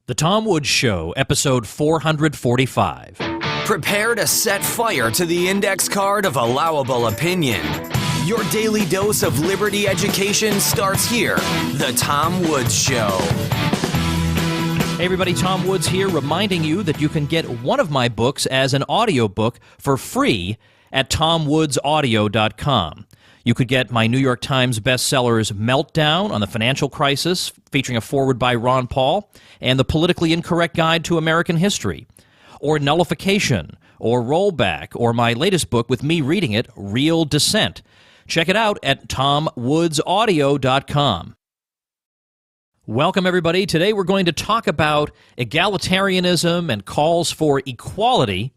The Tom Woods Show, episode 445. Prepare to set fire to the index card of allowable opinion. Your daily dose of liberty education starts here. The Tom Woods Show. Hey everybody, Tom Woods here, reminding you that you can get one of my books as an audiobook for free at tomwoodsaudio.com. You could get my New York Times bestsellers Meltdown on the Financial Crisis, featuring a foreword by Ron Paul, and The Politically Incorrect Guide to American History, or Nullification, or Rollback, or my latest book with me reading it, Real Dissent. Check it out at tomwoodsaudio.com. Welcome, everybody. Today we're going to talk about egalitarianism and calls for equality.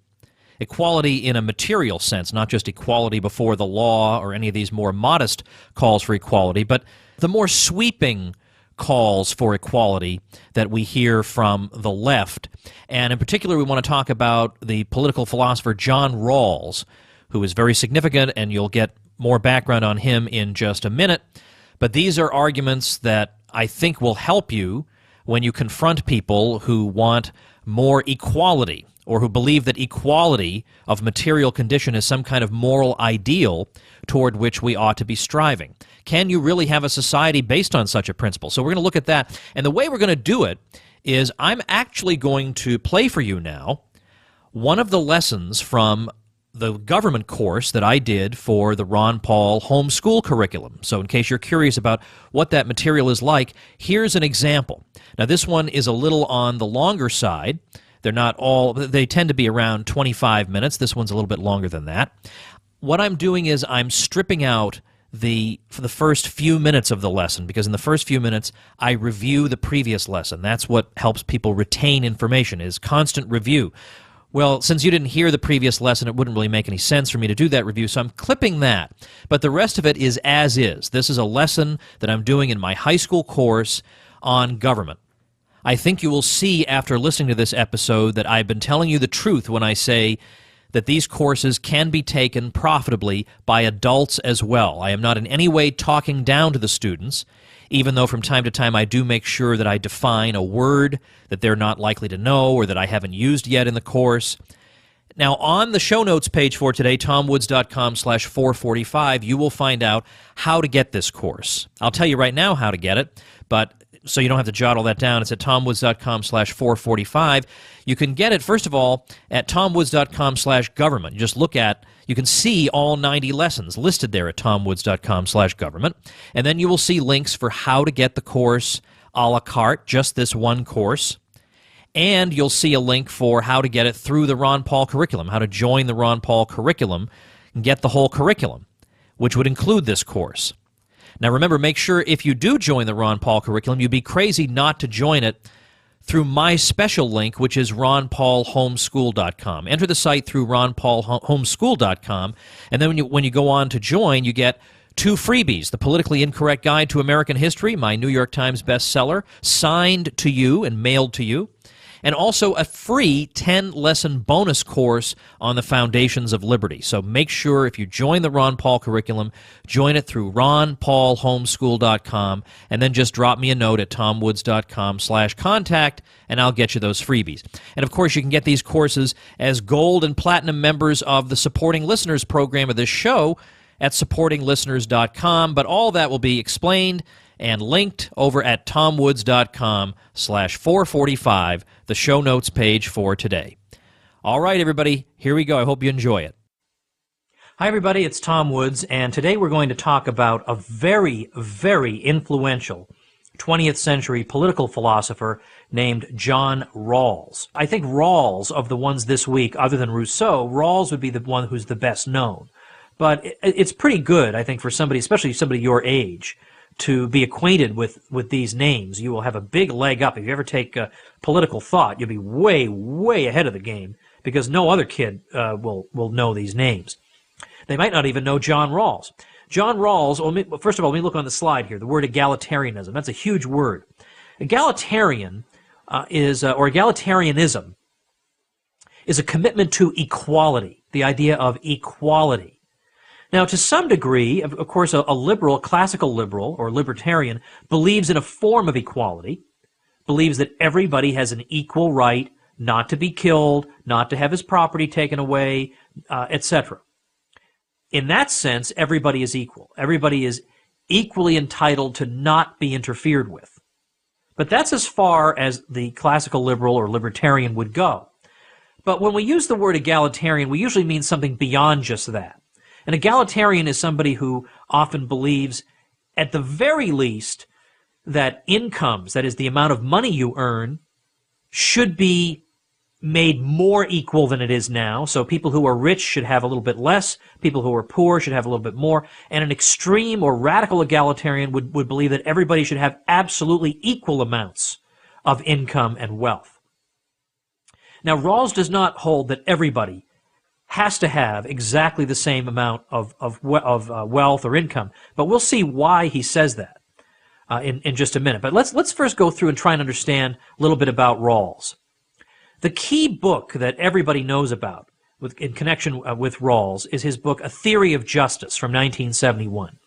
Equality in a material sense, not just equality before the law or any of these more modest calls for equality, but the more sweeping calls for equality that we hear from the left. And in particular, we want to talk about the political philosopher John Rawls, who is very significant, and you'll get more background on him in just a minute. But these are arguments that I think will help you when you confront people who want more equality, or who believe that equality of material condition is some kind of moral ideal toward which we ought to be striving. Can you really have a society based on such a principle? So we're going to look at that. And the way we're going to do it is I'm actually going to play for you now one of the lessons from the government course that I did for the Ron Paul homeschool curriculum. So in case you're curious about what that material is like, here's an example. Now this one is a little on the longer side. They're not all, they tend to be around 25 minutes. This one's a little bit longer than that. What I'm doing is I'm stripping out for the first few minutes of the lesson, because in the first few minutes I review the previous lesson. That's what helps people retain information, is constant review. Well, since you didn't hear the previous lesson, it wouldn't really make any sense for me to do that review, so I'm clipping that. But the rest of it is as is. This is a lesson that I'm doing in my high school course on government. I think you will see after listening to this episode that I've been telling you the truth when I say that these courses can be taken profitably by adults as well. I am not in any way talking down to the students, even though from time to time I do make sure that I define a word that they're not likely to know or that I haven't used yet in the course. Now, on the show notes page for today, tomwoods.com/445, you will find out how to get this course. I'll tell you right now how to get it, but so you don't have to jot all that down. It's at tomwoods.com/445. You can get it, first of all, at tomwoods.com/government. You just you can see all 90 lessons listed there at tomwoods.com/government. And then you will see links for how to get the course a la carte, just this one course. And you'll see a link for how to get it through the Ron Paul curriculum, how to join the Ron Paul curriculum and get the whole curriculum, which would include this course. Now remember, make sure if you do join the Ron Paul curriculum, you'd be crazy not to join it through my special link, which is ronpaulhomeschool.com. Enter the site through ronpaulhomeschool.com, and then when you go on to join, you get 2 freebies: The Politically Incorrect Guide to American History, my New York Times bestseller, signed to you and mailed to you, and also a free 10-lesson bonus course on the foundations of liberty. So make sure if you join the Ron Paul curriculum, join it through ronpaulhomeschool.com, and then just drop me a note at tomwoods.com/contact, and I'll get you those freebies. And of course, you can get these courses as gold and platinum members of the Supporting Listeners program of this show at supportinglisteners.com, but all that will be explained and linked over at tomwoods.com/445, the show notes page for today. All right, everybody, here we go. I hope you enjoy it. Hi, everybody, it's Tom Woods, and today we're going to talk about a very, very influential 20th century political philosopher named John Rawls. I think Rawls, of the ones this week, other than Rousseau, Rawls would be the one who's the best known. But it's pretty good, I think, for somebody, especially somebody your age, to be acquainted with these names. You will have a big leg up. If you ever take political thought, you'll be way, way ahead of the game, because no other kid will know these names. They might not even know John Rawls. John Rawls, first of all, let me look on the slide here, the word egalitarianism. That's a huge word. Egalitarian egalitarianism is a commitment to equality, the idea of equality. Now, to some degree, of course, a liberal, classical liberal, or libertarian, believes in a form of equality, believes that everybody has an equal right not to be killed, not to have his property taken away, etc. In that sense, everybody is equal. Everybody is equally entitled to not be interfered with. But that's as far as the classical liberal or libertarian would go. But when we use the word egalitarian, we usually mean something beyond just that. An egalitarian is somebody who often believes, at the very least, that incomes, that is the amount of money you earn, should be made more equal than it is now. So people who are rich should have a little bit less, people who are poor should have a little bit more, and an extreme or radical egalitarian would believe that everybody should have absolutely equal amounts of income and wealth. Now, Rawls does not hold that everybody has to have exactly the same amount of wealth or income, but we'll see why he says that in just a minute. But let's first go through and try and understand a little bit about Rawls. The key book that everybody knows about in connection with Rawls is his book, A Theory of Justice, from 1971.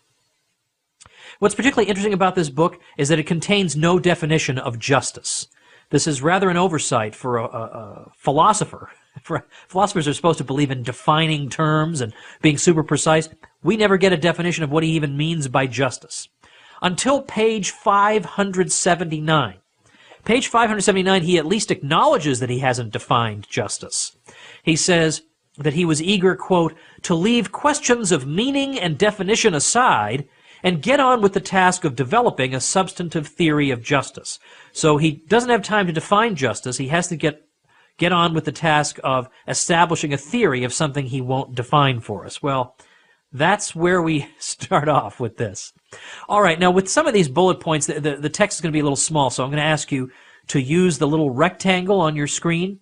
What's particularly interesting about this book is that it contains no definition of justice. This is rather an oversight for a philosopher. Philosophers are supposed to believe in defining terms and being super precise. We never get a definition of what he even means by justice. Until page 579. Page 579, he at least acknowledges that he hasn't defined justice. He says that he was eager, quote, to leave questions of meaning and definition aside and get on with the task of developing a substantive theory of justice. So he doesn't have time to define justice. He has to get on with the task of establishing a theory of something he won't define for us. Well, that's where we start off with this. All right, now with some of these bullet points, the text is going to be a little small, so I'm going to ask you to use the little rectangle on your screen.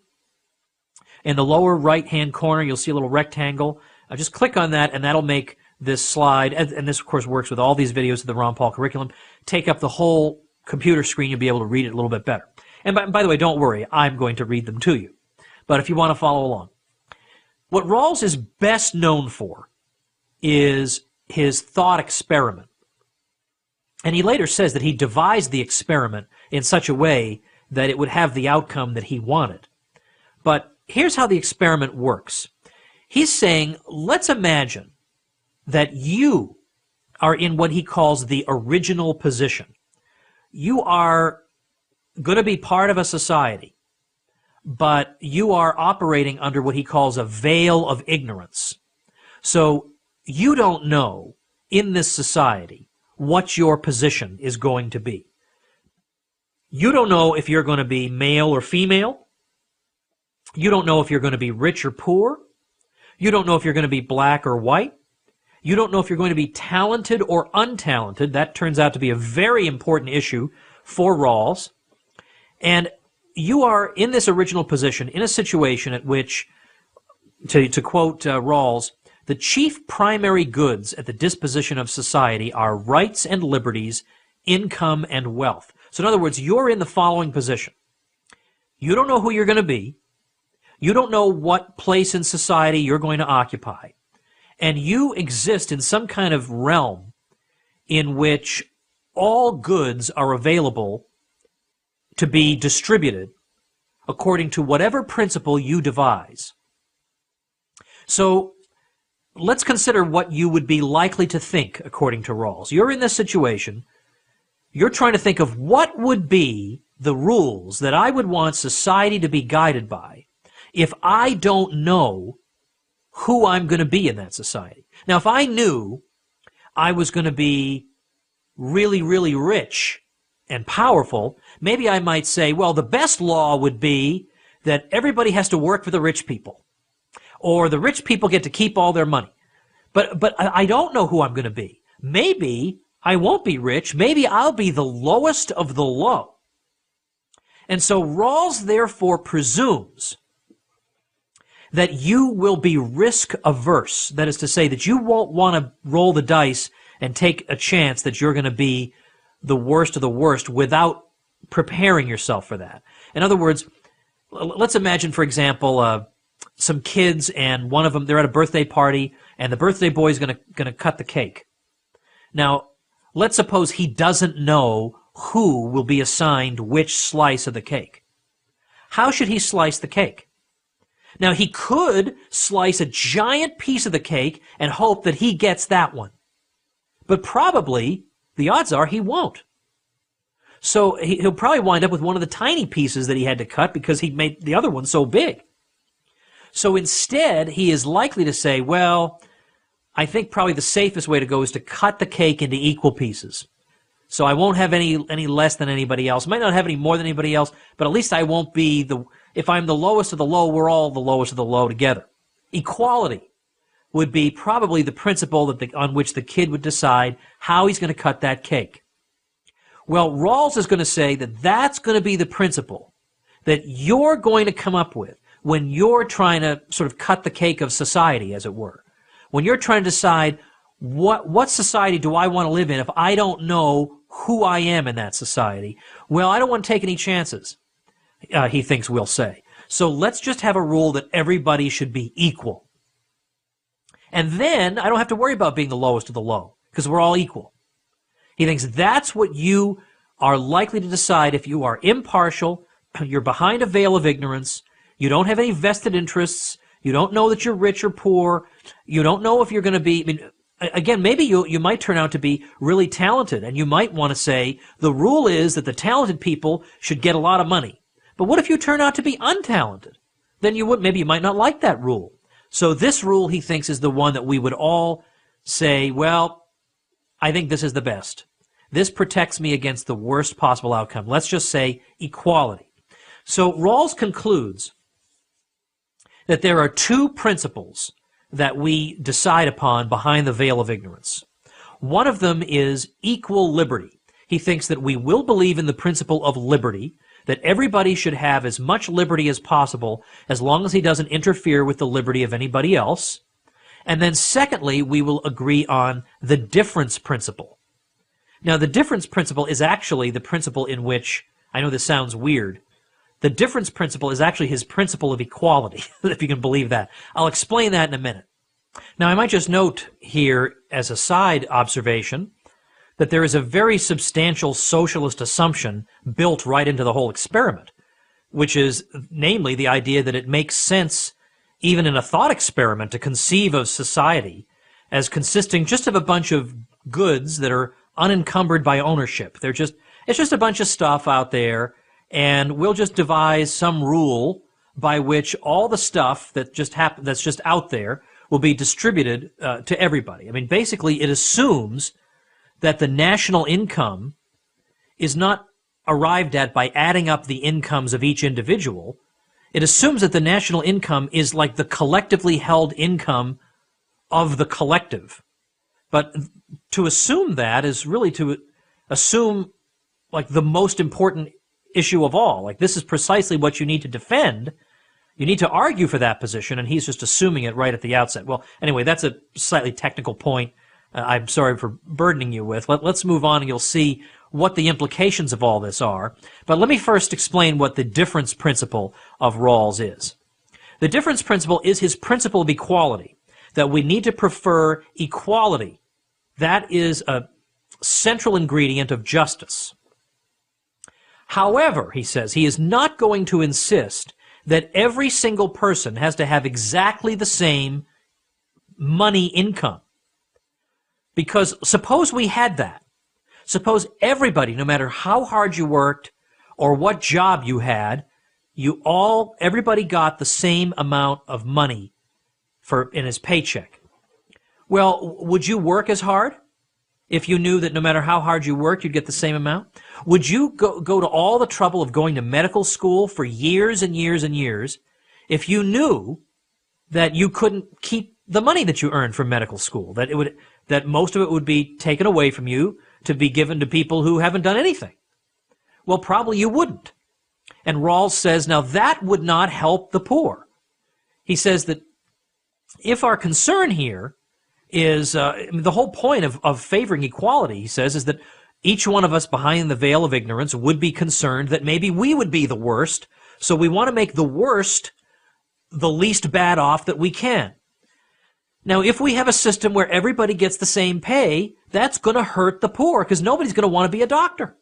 In the lower right-hand corner, you'll see a little rectangle. Just click on that, and that'll make this slide, and this, of course, works with all these videos of the Ron Paul curriculum, take up the whole computer screen. You'll be able to read it a little bit better. And by the way, don't worry, I'm going to read them to you. But if you want to follow along. What Rawls is best known for is his thought experiment. And he later says that he devised the experiment in such a way that it would have the outcome that he wanted. But here's how the experiment works. He's saying, let's imagine that you are in what he calls the original position. You are going to be part of a society, but you are operating under what he calls a veil of ignorance. So you don't know in this society what your position is going to be. You don't know if you're going to be male or female. You don't know if you're going to be rich or poor. You don't know if you're going to be black or white. You don't know if you're going to be talented or untalented. That turns out to be a very important issue for Rawls. And you are in this original position in a situation at which, to quote Rawls, the chief primary goods at the disposition of society are rights and liberties, income and wealth. So in other words, you're in the following position. You don't know who you're going to be. You don't know what place in society you're going to occupy. And you exist in some kind of realm in which all goods are available to be distributed according to whatever principle you devise. So let's consider what you would be likely to think according to Rawls. You're in this situation. You're trying to think of what would be the rules that I would want society to be guided by if I don't know who I'm going to be in that society. Now, if I knew I was going to be really, really rich and powerful, maybe I might say, well, the best law would be that everybody has to work for the rich people, or the rich people get to keep all their money. But I don't know who I'm going to be. Maybe I won't be rich. Maybe I'll be the lowest of the low. And so Rawls therefore presumes that you will be risk averse. That is to say that you won't want to roll the dice and take a chance that you're going to be the worst of the worst without preparing yourself for that. In other words, let's imagine, for example, some kids, and one of them, they're at a birthday party, and the birthday boy is going to cut the cake. Now, let's suppose he doesn't know who will be assigned which slice of the cake. How should he slice the cake? Now, he could slice a giant piece of the cake and hope that he gets that one. But probably, the odds are he won't. So he'll probably wind up with one of the tiny pieces that he had to cut because he made the other one so big. So instead, he is likely to say, well, I think probably the safest way to go is to cut the cake into equal pieces. So I won't have any less than anybody else. I might not have any more than anybody else, but at least I won't be if I'm the lowest of the low, we're all the lowest of the low together. Equality would be probably the principle on which the kid would decide how he's going to cut that cake. Well, Rawls is going to say that that's going to be the principle that you're going to come up with when you're trying to sort of cut the cake of society, as it were. When you're trying to decide what society do I want to live in if I don't know who I am in that society? Well, I don't want to take any chances, he thinks we'll say. So let's just have a rule that everybody should be equal. And then I don't have to worry about being the lowest of the low because we're all equal. He thinks that's what you are likely to decide if you are impartial, you're behind a veil of ignorance, you don't have any vested interests, you don't know that you're rich or poor, you don't know if you're going to be, again, maybe you might turn out to be really talented, and you might want to say the rule is that the talented people should get a lot of money. But what if you turn out to be untalented? Then maybe you might not like that rule. So this rule, he thinks, is the one that we would all say, well, I think this is the best. This protects me against the worst possible outcome. Let's just say equality. So Rawls concludes that there are two principles that we decide upon behind the veil of ignorance. One of them is equal liberty. He thinks that we will believe in the principle of liberty, that everybody should have as much liberty as possible as long as he doesn't interfere with the liberty of anybody else. And then secondly, we will agree on the difference principle. Now, the difference principle is actually the principle in which, I know this sounds weird, the difference principle is actually his principle of equality, if you can believe that. I'll explain that in a minute. Now, I might just note here as a side observation that there is a very substantial socialist assumption built right into the whole experiment, which is namely the idea that it makes sense even in a thought experiment to conceive of society as consisting just of a bunch of goods that are unencumbered by ownership. It's just a bunch of stuff out there, and we'll just devise some rule by which all the stuff that's just out there will be distributed to everybody. I mean, basically, it assumes that the national income is not arrived at by adding up the incomes of each individual. It assumes that the national income is like the collectively held income of the collective. But to assume that is really to assume like the most important issue of all. Like, this is precisely what you need to defend. You need to argue for that position, and he's just assuming it right at the outset. Well, anyway, that's a slightly technical point I'm sorry for burdening you with. Let's move on, and you'll see what the implications of all this are. But let me first explain what the difference principle of Rawls is. The difference principle is his principle of equality, that we need to prefer equality. That is a central ingredient of justice. However, he says, he is not going to insist that every single person has to have exactly the same money income. Because suppose we had that. Suppose everybody, no matter how hard you worked or what job you had, everybody got the same amount of money in his paycheck. Well, would you work as hard if you knew that no matter how hard you worked, you'd get the same amount? Would you go to all the trouble of going to medical school for years and years and years if you knew that you couldn't keep the money that you earned from medical school, that most of it would be taken away from you to be given to people who haven't done anything? Well, probably you wouldn't. And Rawls says, now that would not help the poor. He says that if our concern here is, the whole point of favoring equality, he says, is that each one of us behind the veil of ignorance would be concerned that maybe we would be the worst, so we want to make the worst the least bad off that we can. Now, if we have a system where everybody gets the same pay, that's going to hurt the poor, because nobody's going to want to be a doctor.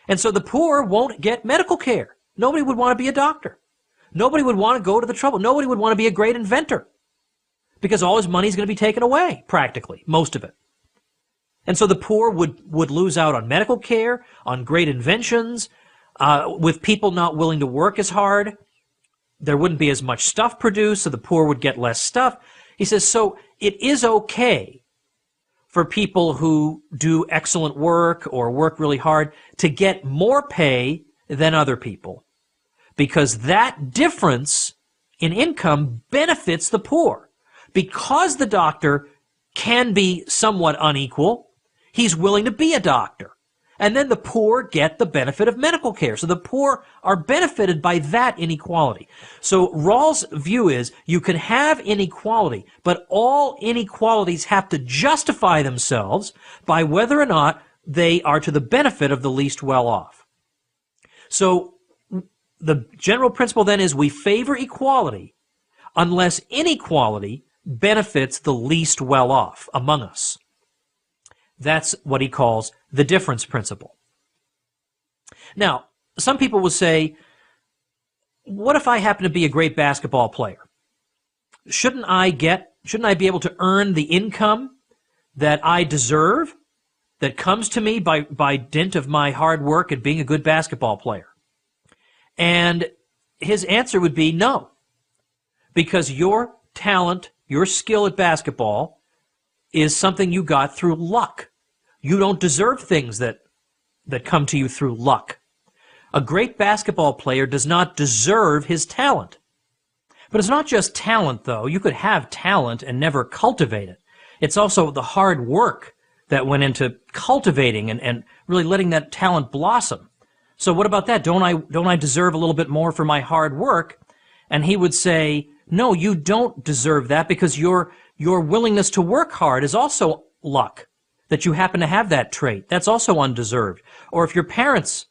And so the poor won't get medical care. Nobody would want to be a doctor. Nobody would want to go to the trouble. Nobody would want to be a great inventor because all his money is going to be taken away, practically, most of it. And so the poor would lose out on medical care, on great inventions, with people not willing to work as hard. There wouldn't be as much stuff produced, so the poor would get less stuff. He says, so it is okay for people who do excellent work or work really hard to get more pay than other people, because that difference in income benefits the poor. Because the doctor can be somewhat unequal, he's willing to be a doctor. And then the poor get the benefit of medical care. So the poor are benefited by that inequality. So Rawls' view is you can have inequality, but all inequalities have to justify themselves by whether or not they are to the benefit of the least well-off. So the general principle then is we favor equality unless inequality benefits the least well-off among us. That's what he calls the difference principle. Now, some people will say, what if I happen to be a great basketball player? Shouldn't I be able to earn the income that I deserve, that comes to me by dint of my hard work at being a good basketball player? And his answer would be no, because your talent, your skill at basketball is something you got through luck. You don't deserve things that come to you through luck. A great basketball player does not deserve his talent. But it's not just talent, though. You could have talent and never cultivate it. It's also the hard work that went into cultivating and really letting that talent blossom. So what about that? Don't I deserve a little bit more for my hard work? And he would say, no, you don't deserve that, because your willingness to work hard is also luck, that you happen to have that trait. That's also undeserved. Or if your parents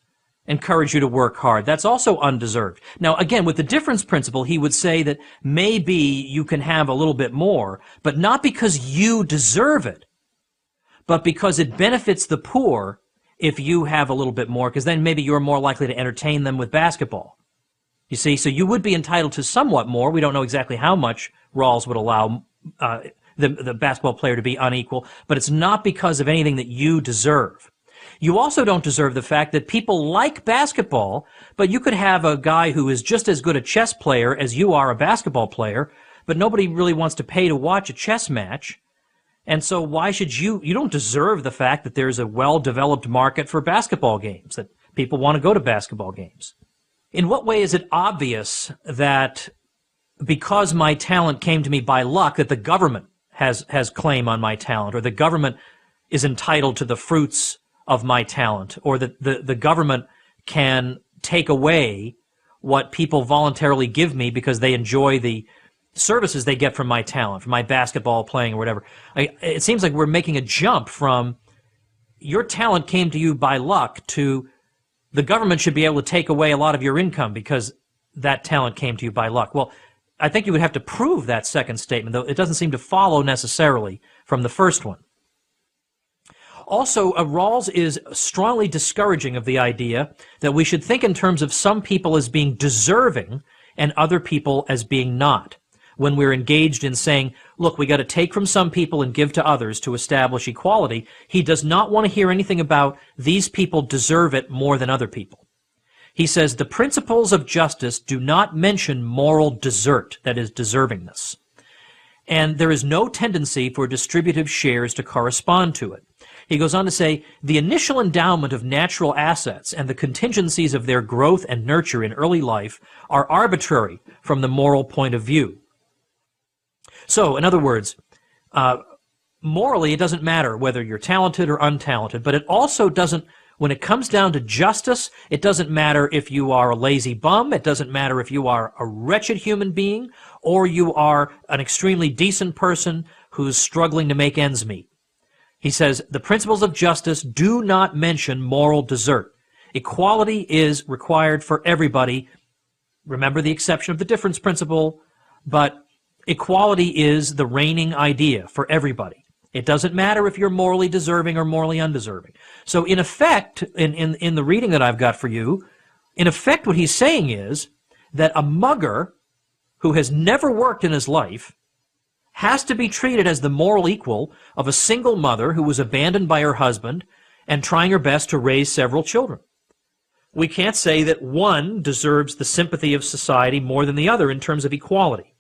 encourage you to work hard, that's also undeserved. Now, again, with the difference principle, he would say that maybe you can have a little bit more, but not because you deserve it, but because it benefits the poor if you have a little bit more, because then maybe you're more likely to entertain them with basketball. You see, so you would be entitled to somewhat more. We don't know exactly how much Rawls would allow the basketball player to be unequal, but it's not because of anything that you deserve. You also don't deserve the fact that people like basketball, but you could have a guy who is just as good a chess player as you are a basketball player, but nobody really wants to pay to watch a chess match. And so why should you don't deserve the fact that there's a well-developed market for basketball games, that people want to go to basketball games. In what way is it obvious that because my talent came to me by luck, that the government has claim on my talent, or the government is entitled to the fruits of my talent, or that the government can take away what people voluntarily give me because they enjoy the services they get from my talent, from my basketball playing or whatever? It seems like we're making a jump from your talent came to you by luck to the government should be able to take away a lot of your income because that talent came to you by luck. Well, I think you would have to prove that second statement, though it doesn't seem to follow necessarily from the first one. Also, Rawls is strongly discouraging of the idea that we should think in terms of some people as being deserving and other people as being not. When we're engaged in saying, look, we got to take from some people and give to others to establish equality, he does not want to hear anything about these people deserve it more than other people. He says the principles of justice do not mention moral desert, that is, deservingness. And there is no tendency for distributive shares to correspond to it. He goes on to say, the initial endowment of natural assets and the contingencies of their growth and nurture in early life are arbitrary from the moral point of view. So, in other words, morally it doesn't matter whether you're talented or untalented, but it also doesn't, when it comes down to justice, it doesn't matter if you are a lazy bum, it doesn't matter if you are a wretched human being, or you are an extremely decent person who's struggling to make ends meet. He says, the principles of justice do not mention moral desert. Equality is required for everybody. Remember the exception of the difference principle, but equality is the reigning idea for everybody. It doesn't matter if you're morally deserving or morally undeserving. So in effect, in the reading that I've got for you, in effect what he's saying is that a mugger who has never worked in his life has to be treated as the moral equal of a single mother who was abandoned by her husband and trying her best to raise several children. We can't say that one deserves the sympathy of society more than the other in terms of equality.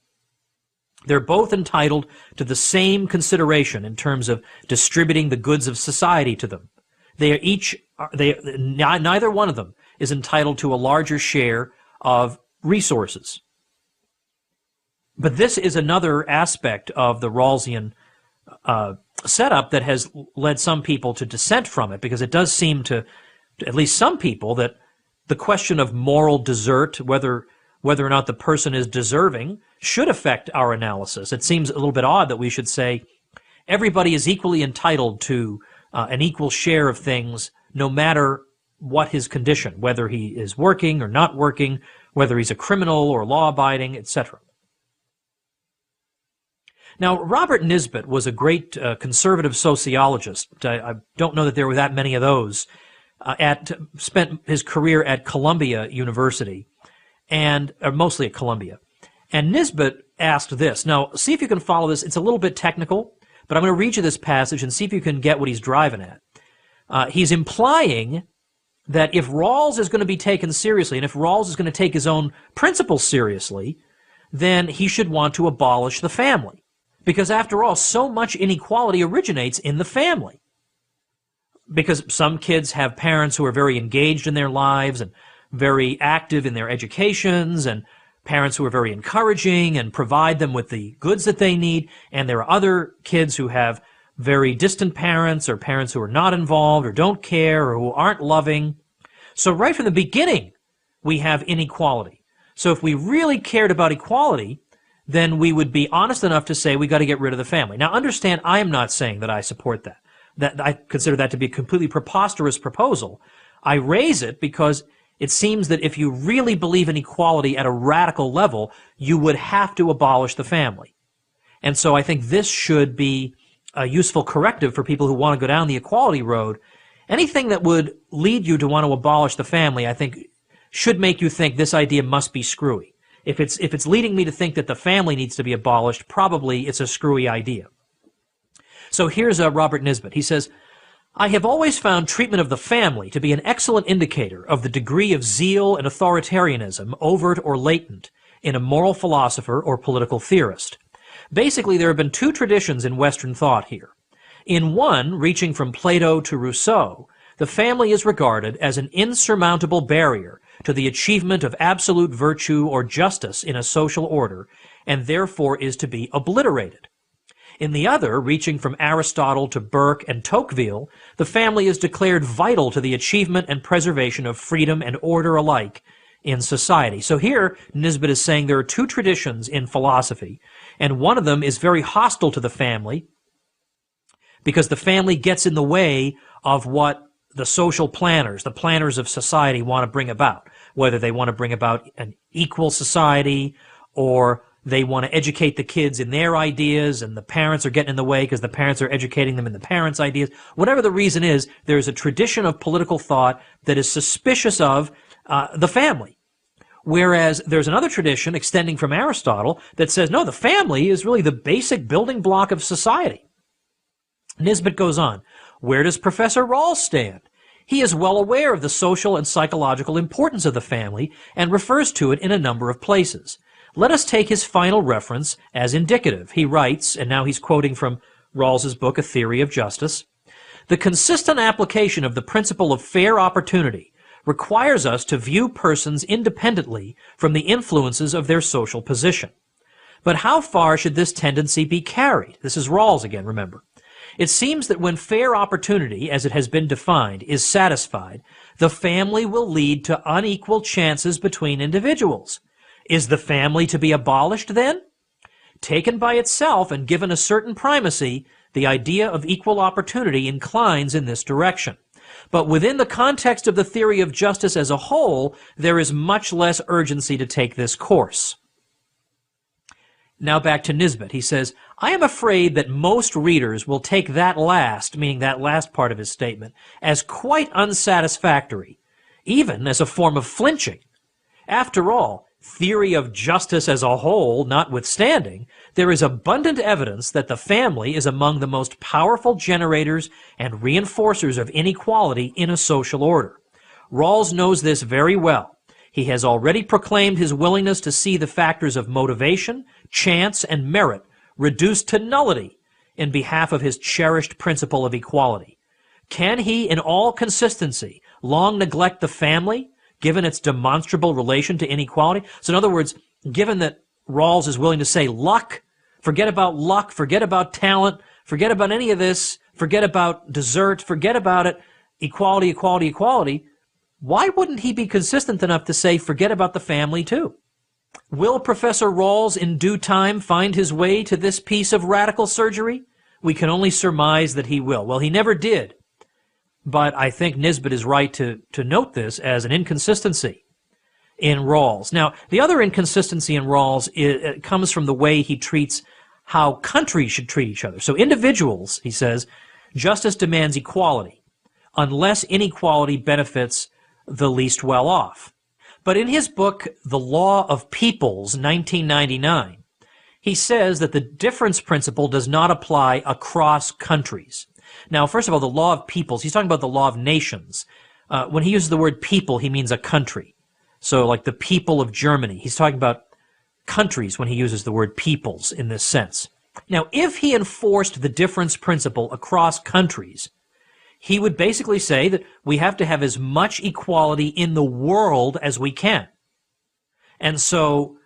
They're both entitled to the same consideration in terms of distributing the goods of society to them. Neither one of them is entitled to a larger share of resources. But this is another aspect of the Rawlsian setup that has led some people to dissent from it, because it does seem to at least some people, that the question of moral desert, whether or not the person is deserving, should affect our analysis. It seems a little bit odd that we should say everybody is equally entitled to an equal share of things, no matter what his condition, whether he is working or not working, whether he's a criminal or law-abiding, etc. Now, Robert Nisbet was a great conservative sociologist. I don't know that there were that many of those. Spent his career at Columbia University, or mostly at Columbia. And Nisbet asked this. Now, see if you can follow this. It's a little bit technical, but I'm going to read you this passage and see if you can get what he's driving at. He's implying that if Rawls is going to be taken seriously, and if Rawls is going to take his own principles seriously, then he should want to abolish the family. Because after all, so much inequality originates in the family. Because some kids have parents who are very engaged in their lives and very active in their educations, and parents who are very encouraging and provide them with the goods that they need. And there are other kids who have very distant parents, or parents who are not involved or don't care or who aren't loving. So right from the beginning, we have inequality. So if we really cared about equality, then we would be honest enough to say we got to get rid of the family. Now understand, I am not saying that I support that. That I consider that to be a completely preposterous proposal. I raise it because it seems that if you really believe in equality at a radical level, you would have to abolish the family. And so I think this should be a useful corrective for people who want to go down the equality road. Anything that would lead you to want to abolish the family, I think, should make you think this idea must be screwy. If it's leading me to think that the family needs to be abolished, probably it's a screwy idea. So here's Robert Nisbet. He says, I have always found treatment of the family to be an excellent indicator of the degree of zeal and authoritarianism, overt or latent, in a moral philosopher or political theorist. Basically, there have been two traditions in Western thought here. In one, reaching from Plato to Rousseau, the family is regarded as an insurmountable barrier to the achievement of absolute virtue or justice in a social order, and therefore is to be obliterated. In the other, reaching from Aristotle to Burke and Tocqueville, the family is declared vital to the achievement and preservation of freedom and order alike in society. So here, Nisbet is saying there are two traditions in philosophy, and one of them is very hostile to the family because the family gets in the way of what the social planners, the planners of society, want to bring about, whether they want to bring about an equal society or they want to educate the kids in their ideas and the parents are getting in the way because the parents are educating them in the parents' ideas. Whatever the reason is, there's a tradition of political thought that is suspicious of the family. Whereas there's another tradition extending from Aristotle that says, no, the family is really the basic building block of society. Nisbet goes on, where does Professor Rawls stand? He is well aware of the social and psychological importance of the family and refers to it in a number of places. Let us take his final reference as indicative. He writes, and now he's quoting from Rawls's book, A Theory of Justice, the consistent application of the principle of fair opportunity requires us to view persons independently from the influences of their social position. But how far should this tendency be carried? This is Rawls again, remember. It seems that when fair opportunity, as it has been defined, is satisfied, the family will lead to unequal chances between individuals. Is the family to be abolished then? Taken by itself and given a certain primacy, the idea of equal opportunity inclines in this direction. But within the context of the theory of justice as a whole, there is much less urgency to take this course. Now back to Nisbet. He says, I am afraid that most readers will take that last, meaning that last part of his statement, as quite unsatisfactory, even as a form of flinching. After all, theory of justice as a whole notwithstanding, there is abundant evidence that the family is among the most powerful generators and reinforcers of inequality in a social order. Rawls knows this very well. He has already proclaimed his willingness to see the factors of motivation, chance, and merit reduced to nullity in behalf of his cherished principle of equality. Can he, in all consistency, long neglect the family, given its demonstrable relation to inequality? So in other words, given that Rawls is willing to say luck, forget about talent, forget about any of this, forget about desert, forget about it, equality, equality, equality, why wouldn't he be consistent enough to say forget about the family too? Will Professor Rawls in due time find his way to this piece of radical surgery? We can only surmise that he will. Well, he never did. But I think Nisbet is right to note this as an inconsistency in Rawls. Now, the other inconsistency in Rawls comes from the way he treats how countries should treat each other. So individuals, he says, justice demands equality, unless inequality benefits the least well off. But in his book, The Law of Peoples, 1999, he says that the difference principle does not apply across countries. Now, first of all, the law of peoples, he's talking about the law of nations. When he uses the word people, he means a country. So like the people of Germany, he's talking about countries when he uses the word peoples in this sense. Now, if he enforced the difference principle across countries, he would basically say that we have to have as much equality in the world as we can. And so,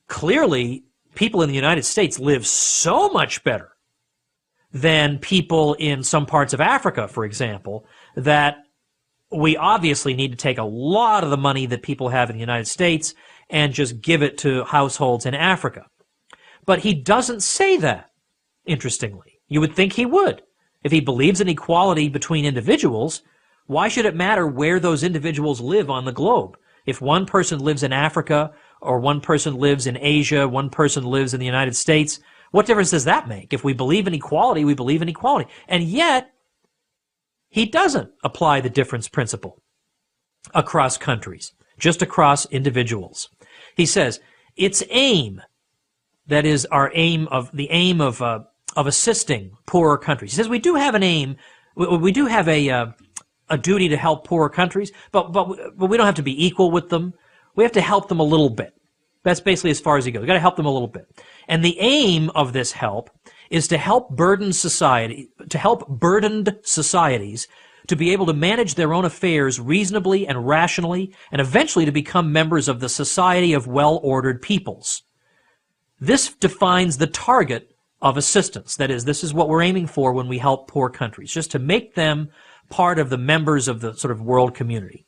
clearly, people in the United States live so much better than people in some parts of Africa, for example, that we obviously need to take a lot of the money that people have in the United States and just give it to households in Africa. But he doesn't say that, interestingly. You would think he would. If he believes in equality between individuals, why should it matter where those individuals live on the globe? If one person lives in Africa, or one person lives in Asia, one person lives in the United States, what difference does that make? If we believe in equality, we believe in equality. And yet, he doesn't apply the difference principle across countries, just across individuals. He says, its aim, that is our aim of assisting poorer countries. He says we do have an aim, we do have a duty to help poorer countries, but we don't have to be equal with them. We have to help them a little bit. That's basically as far as he goes. We've got to help them a little bit. And the aim of this help is to help burdened societies to be able to manage their own affairs reasonably and rationally, and eventually to become members of the society of well-ordered peoples. This defines the target of assistance. That is, this is what we're aiming for when we help poor countries, just to make them part of the members of the sort of world community.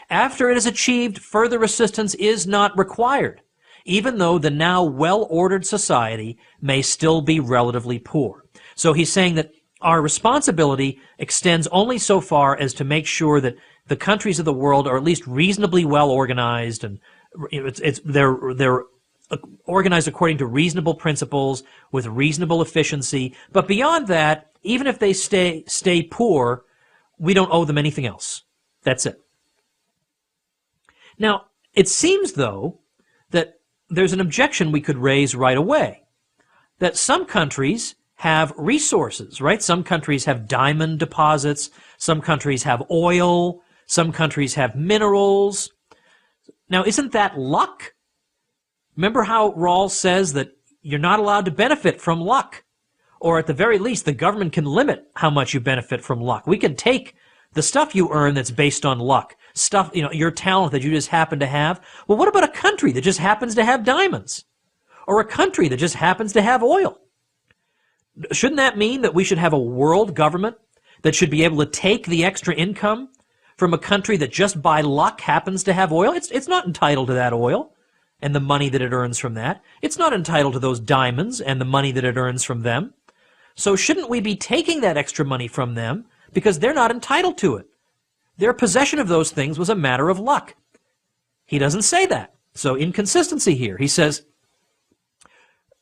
After it is achieved, further assistance is not required, even though the now well-ordered society may still be relatively poor. So he's saying that our responsibility extends only so far as to make sure that the countries of the world are at least reasonably well organized, and they're organized according to reasonable principles with reasonable efficiency. But beyond that, even if they stay poor, we don't owe them anything else. That's it. Now, it seems, though, that there's an objection we could raise right away, that some countries have resources, right? Some countries have diamond deposits, some countries have oil, some countries have minerals. Now, isn't that luck? Remember how Rawls says that you're not allowed to benefit from luck, or at the very least, the government can limit how much you benefit from luck. We can take the stuff you earn that's based on luck, stuff, your talent that you just happen to have. Well, what about a country that just happens to have diamonds? Or a country that just happens to have oil? Shouldn't that mean that we should have a world government that should be able to take the extra income from a country that just by luck happens to have oil? It's not entitled to that oil and the money that it earns from that. It's not entitled to those diamonds and the money that it earns from them. So shouldn't we be taking that extra money from them because they're not entitled to it? Their possession of those things was a matter of luck. He doesn't say that. So inconsistency here. He says,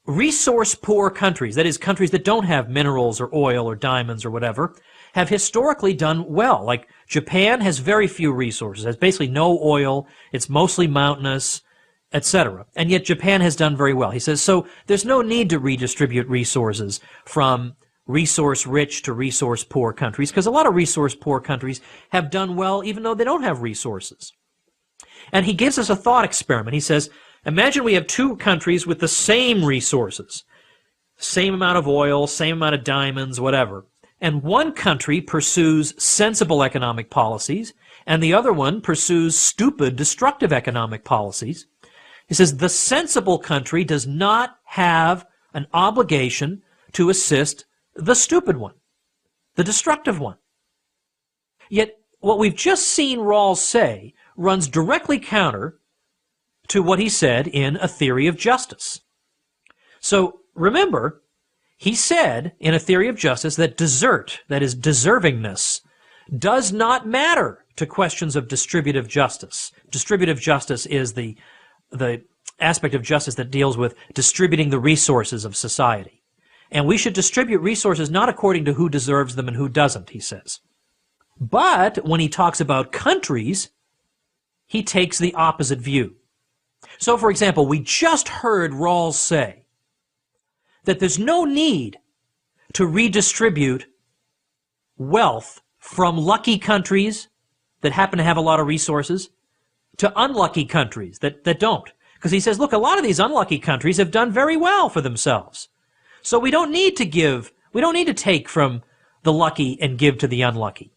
resource-poor countries, that is, countries that don't have minerals or oil or diamonds or whatever, have historically done well. Like Japan has very few resources, has basically no oil, it's mostly mountainous, etc. And yet Japan has done very well. He says, so there's no need to redistribute resources from resource-rich to resource-poor countries, because a lot of resource-poor countries have done well even though they don't have resources. And he gives us a thought experiment. He says, imagine we have two countries with the same resources, same amount of oil, same amount of diamonds, whatever. And one country pursues sensible economic policies, and the other one pursues stupid, destructive economic policies. He says the sensible country does not have an obligation to assist the stupid one, the destructive one. Yet what we've just seen Rawls say runs directly counter to what he said in A Theory of Justice. So remember, he said in A Theory of Justice that desert, that is deservingness, does not matter to questions of distributive justice. Distributive justice is the aspect of justice that deals with distributing the resources of society. And we should distribute resources not according to who deserves them and who doesn't, he says. But when he talks about countries, he takes the opposite view. So, for example, we just heard Rawls say that there's no need to redistribute wealth from lucky countries that happen to have a lot of resources to unlucky countries that don't. Because he says, look, a lot of these unlucky countries have done very well for themselves. So we don't need to take from the lucky and give to the unlucky.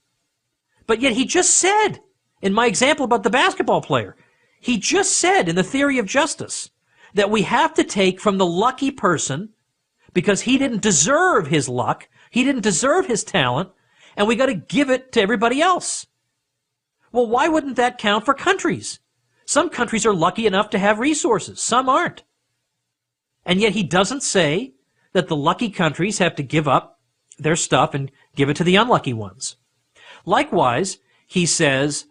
But yet he just said, in my example about the basketball player, he just said in The Theory of Justice that we have to take from the lucky person because he didn't deserve his luck, he didn't deserve his talent, and we got to give it to everybody else. Well, why wouldn't that count for countries? Some countries are lucky enough to have resources, some aren't. And yet he doesn't say that the lucky countries have to give up their stuff and give it to the unlucky ones. Likewise, he says,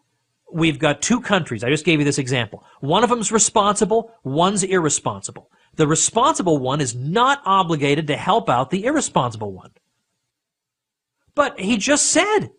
we've got two countries. I just gave you this example. One of them's responsible, one's irresponsible. The responsible one is not obligated to help out the irresponsible one. But he just said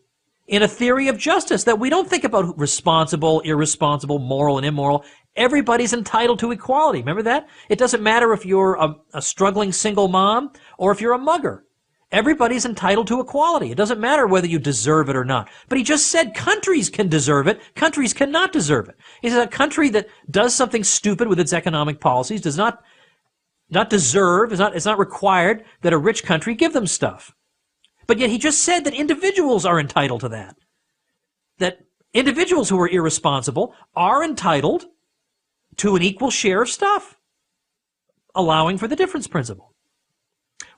in A Theory of Justice that we don't think about responsible, irresponsible, moral, and immoral. Everybody's entitled to equality. Remember that? It doesn't matter if you're a struggling single mom or if you're a mugger. Everybody's entitled to equality. It doesn't matter whether you deserve it or not. But he just said countries can deserve it, countries cannot deserve it. He said a country that does something stupid with its economic policies does not deserve, it's not required that a rich country give them stuff. But yet he just said that individuals are entitled to that. That individuals who are irresponsible are entitled to an equal share of stuff, allowing for the difference principle.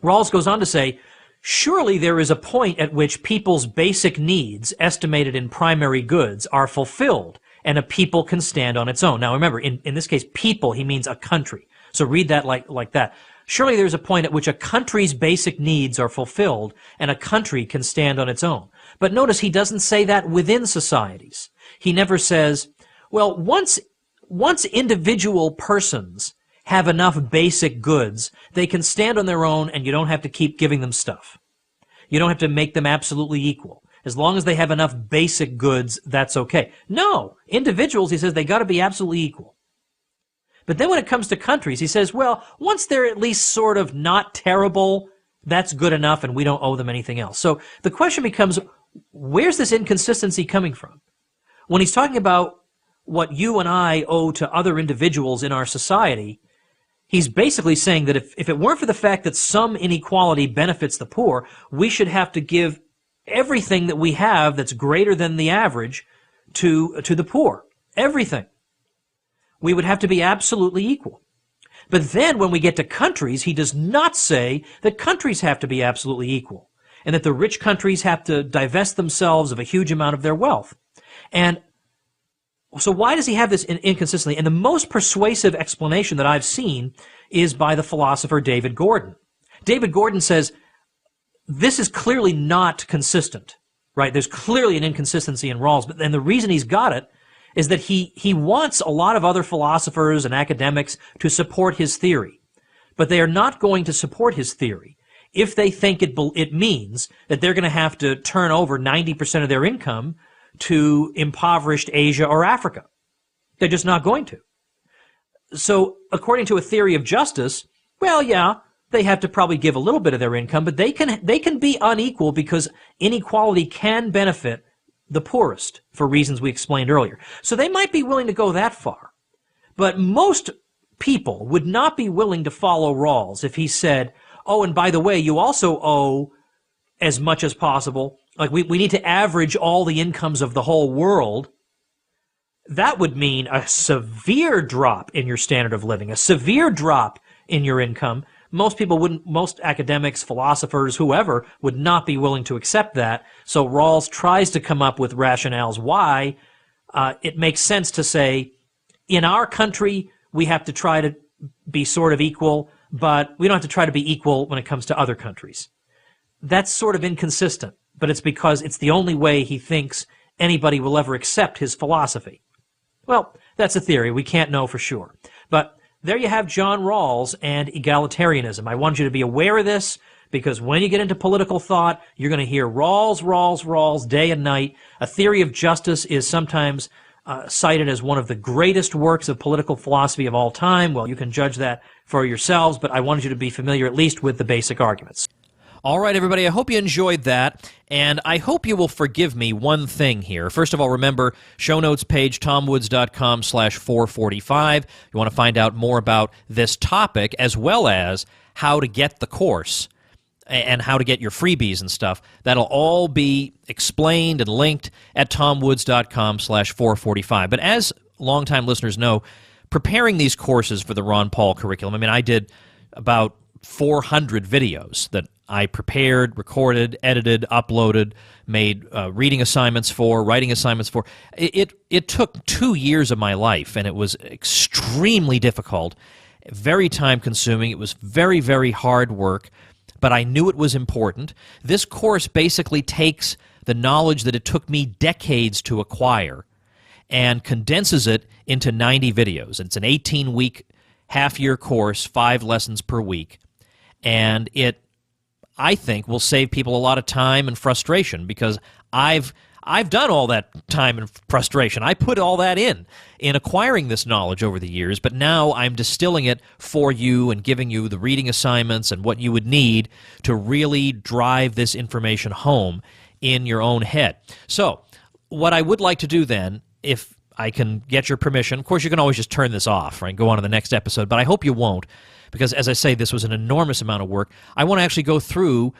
Rawls goes on to say, surely there is a point at which people's basic needs, estimated in primary goods, are fulfilled, and a people can stand on its own. Now remember, in this case, people, he means a country. So read that like that. Surely there's a point at which a country's basic needs are fulfilled, and a country can stand on its own. But notice he doesn't say that within societies. He never says, well, once individual persons have enough basic goods, they can stand on their own and you don't have to keep giving them stuff. You don't have to make them absolutely equal. As long as they have enough basic goods, that's okay. No, individuals, he says, they got to be absolutely equal. But then when it comes to countries, he says, well, once they're at least sort of not terrible, that's good enough and we don't owe them anything else. So the question becomes, where's this inconsistency coming from? When he's talking about what you and I owe to other individuals in our society, he's basically saying that if it weren't for the fact that some inequality benefits the poor, we should have to give everything that we have that's greater than the average to the poor. Everything. We would have to be absolutely equal. But then when we get to countries, he does not say that countries have to be absolutely equal and that the rich countries have to divest themselves of a huge amount of their wealth. And so why does he have this inconsistency? And the most persuasive explanation that I've seen is by the philosopher David Gordon. David Gordon says, this is clearly not consistent, right? There's clearly an inconsistency in Rawls, and the reason he's got it is that he wants a lot of other philosophers and academics to support his theory. but they are not going to support his theory if they think it means that they're going to have to turn over 90% of their income to impoverished Asia or Africa. They're just not going to. So according to a theory of justice, well, yeah, they have to probably give a little bit of their income, but they can be unequal because inequality can benefit the poorest for reasons we explained earlier. So they might be willing to go that far. But most people would not be willing to follow Rawls if he said, oh, and by the way, you also owe as much as possible. Like we need to average all the incomes of the whole world. That would mean a severe drop in your standard of living, a severe drop in your income. Most people wouldn't, most academics, philosophers, whoever, would not be willing to accept that. So Rawls tries to come up with rationales why it makes sense to say, in our country, we have to try to be sort of equal, but we don't have to try to be equal when it comes to other countries. That's sort of inconsistent, but it's because it's the only way he thinks anybody will ever accept his philosophy. Well, that's a theory. We can't know for sure. But there you have John Rawls and egalitarianism. I want you to be aware of this because when you get into political thought, you're going to hear Rawls, Rawls, Rawls day and night. A theory of justice is sometimes cited as one of the greatest works of political philosophy of all time. Well, you can judge that for yourselves, but I wanted you to be familiar at least with the basic arguments. All right, everybody, I hope you enjoyed that, and I hope you will forgive me one thing here. First of all, remember, show notes page, tomwoods.com/445. You want to find out more about this topic, as well as how to get the course and how to get your freebies and stuff. That'll all be explained and linked at tomwoods.com/445. But as longtime listeners know, preparing these courses for the Ron Paul curriculum, I mean, I did about 400 videos that I prepared, recorded, edited, uploaded, made reading assignments for, writing assignments for. It took 2 years of my life, and it was extremely difficult, very time-consuming. It was very, very hard work, but I knew it was important. This course basically takes the knowledge that it took me decades to acquire and condenses it into 90 videos. It's an 18-week, half-year course, 5 lessons per week, and it, I think, will save people a lot of time and frustration because I've done all that time and frustration. I put all that in acquiring this knowledge over the years, but now I'm distilling it for you and giving you the reading assignments and what you would need to really drive this information home in your own head. So what I would like to do then, if I can get your permission, of course you can always just turn this off, right? Go on to the next episode, but I hope you won't, because as I say, this was an enormous amount of work. I want to actually go through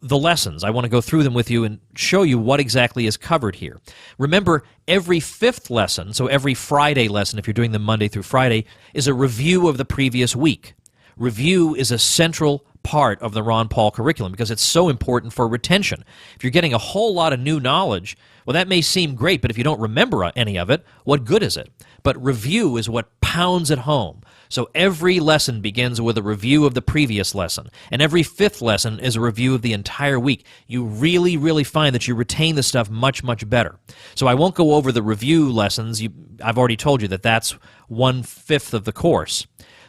the lessons. I want to go through them with you and show you what exactly is covered here. Remember, every 5th lesson, so every Friday lesson, if you're doing them Monday through Friday, is a review of the previous week. Review is a central part of the Ron Paul curriculum because it's so important for retention. If you're getting a whole lot of new knowledge, well, that may seem great, but if you don't remember any of it, what good is it? But review is what pounds it home. So every lesson begins with a review of the previous lesson, and every 5th lesson is a review of the entire week. You really, really find that you retain the stuff much, much better. So I won't go over the review lessons. I've already told you that that's 1/5 of the course.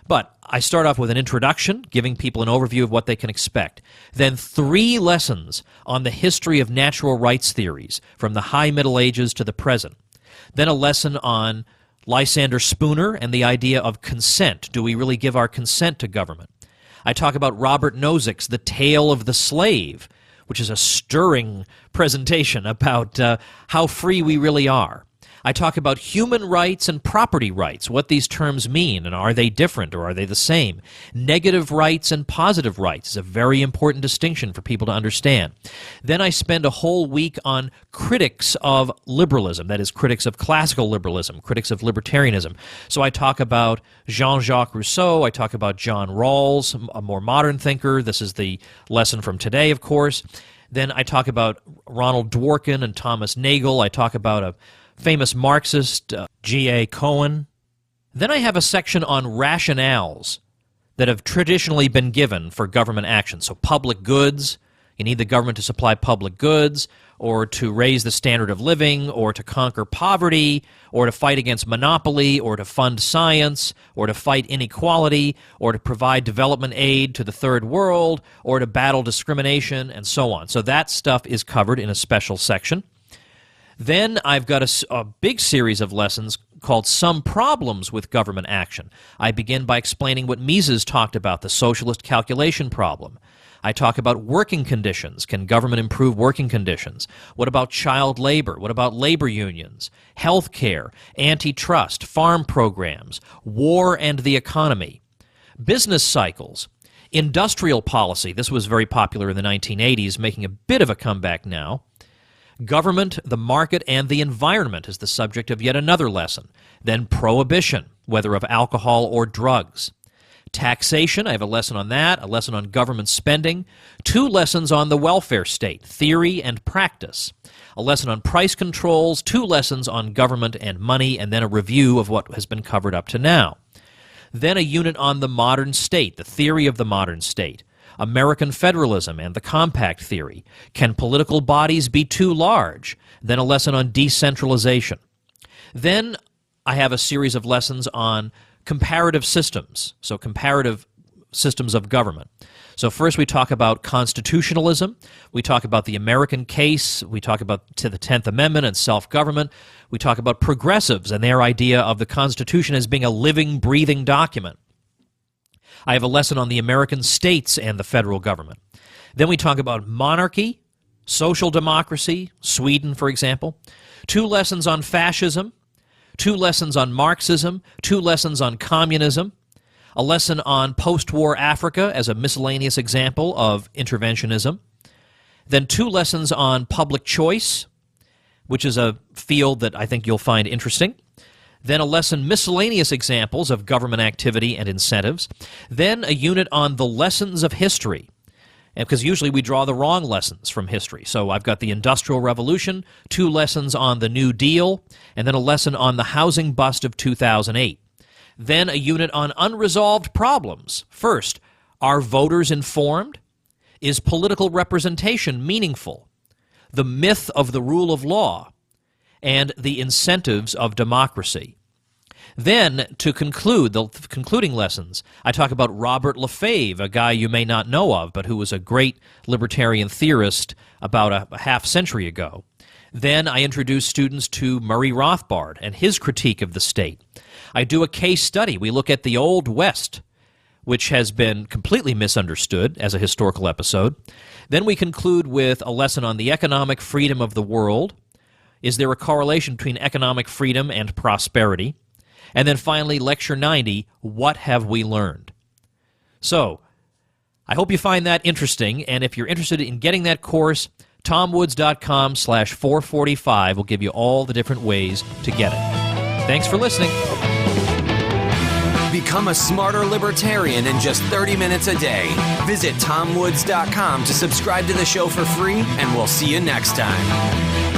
But I start off with an introduction, giving people an overview of what they can expect. Then 3 lessons on the history of natural rights theories, from the High Middle Ages to the present. Then a lesson on Lysander Spooner and the idea of consent. Do we really give our consent to government? I talk about Robert Nozick's The Tale of the Slave, which is a stirring presentation about how free we really are. I talk about human rights and property rights, what these terms mean, and are they different or are they the same? Negative rights and positive rights is a very important distinction for people to understand. Then I spend a whole week on critics of liberalism, that is, critics of classical liberalism, critics of libertarianism. So I talk about Jean-Jacques Rousseau, I talk about John Rawls, a more modern thinker. This is the lesson from today, of course. Then I talk about Ronald Dworkin and Thomas Nagel. I talk about a famous Marxist, G.A. Cohen. Then I have a section on rationales that have traditionally been given for government action. So public goods, you need the government to supply public goods, or to raise the standard of living, or to conquer poverty, or to fight against monopoly, or to fund science, or to fight inequality, or to provide development aid to the third world, or to battle discrimination, and so on. So that stuff is covered in a special section. Then I've got a big series of lessons called Some Problems with Government Action. I begin by explaining what Mises talked about, the socialist calculation problem. I talk about working conditions. Can government improve working conditions? What about child labor? What about labor unions? Health care, antitrust, farm programs, war and the economy, business cycles, industrial policy. This was very popular in the 1980s, making a bit of a comeback now. Government, the market, and the environment is the subject of yet another lesson. Then prohibition, whether of alcohol or drugs. Taxation, I have a lesson on that, a lesson on government spending, 2 lessons on the welfare state, theory and practice, a lesson on price controls, 2 lessons on government and money, and then a review of what has been covered up to now. Then a unit on the modern state, the theory of the modern state, American federalism and the compact theory. Can political bodies be too large? Then a lesson on decentralization. Then I have a series of lessons on comparative systems, so comparative systems of government. So first we talk about constitutionalism, we talk about the American case, we talk about to the 10th Amendment and self-government, we talk about progressives and their idea of the Constitution as being a living, breathing document. I have a lesson on the American states and the federal government. Then we talk about monarchy, social democracy, Sweden, for example, 2 lessons on fascism, 2 lessons on Marxism, 2 lessons on communism, a lesson on post-war Africa as a miscellaneous example of interventionism, then 2 lessons on public choice, which is a field that I think you'll find interesting, then a lesson, miscellaneous examples of government activity and incentives, then a unit on the lessons of history, because usually we draw the wrong lessons from history. So I've got the Industrial Revolution, 2 lessons on the New Deal, and then a lesson on the housing bust of 2008. Then a unit on unresolved problems. First, are voters informed? Is political representation meaningful? The myth of the rule of law, and the incentives of democracy. Then, to conclude, the concluding lessons, I talk about Robert Lefebvre, a guy you may not know of, but who was a great libertarian theorist about a half century ago. Then I introduce students to Murray Rothbard and his critique of the state. I do a case study. We look at the Old West, which has been completely misunderstood as a historical episode. Then we conclude with a lesson on the economic freedom of the world. Is there a correlation between economic freedom and prosperity? And then finally, Lecture 90, What Have We Learned? So, I hope you find that interesting, and if you're interested in getting that course, tomwoods.com/445 will give you all the different ways to get it. Thanks for listening. Become a smarter libertarian in just 30 minutes a day. Visit tomwoods.com to subscribe to the show for free, and we'll see you next time.